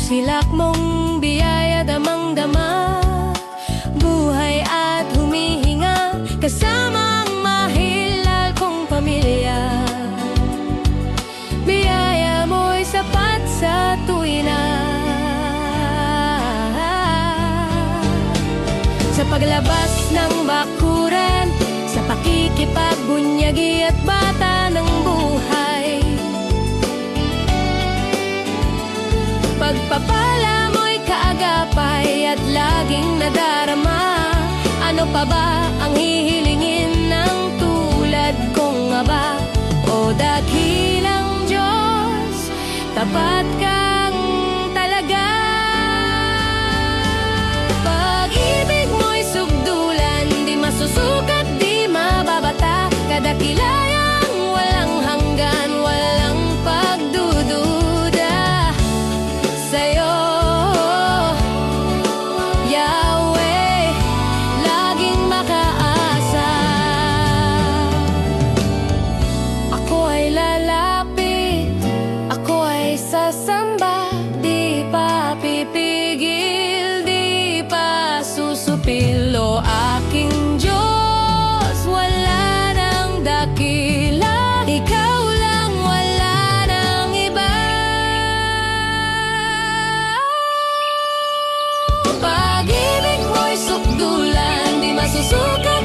Silak mong biyaya, damang-dama, buhay at humihinga, kasama ang mahilal kong pamilya. Biyaya mo'y sapat sa tuwina. Sa paglabas ng bakuran, sa pakikipagbunyagi at bata ng buhay, pagpapala mo'y kaagapay at laging nadarama. Ano pa ba ang hihilingin ng tulad kong aba? O dakilang Diyos, tapat kang talaga. Pag-ibig mo'y sugdulan, di masusukat, di mababata, kadakilayang walang hanggan, walang pagdududa sa'yo, Yahweh, laging makaasa. Ako ay lalapit, ako ay sasamba, di pa pipigil, di pa susupilo. Aking Diyos, wala nang dakila, ikaw lang, wala nang iba. Pag-ibig mo'y sukdulan, di masusukat,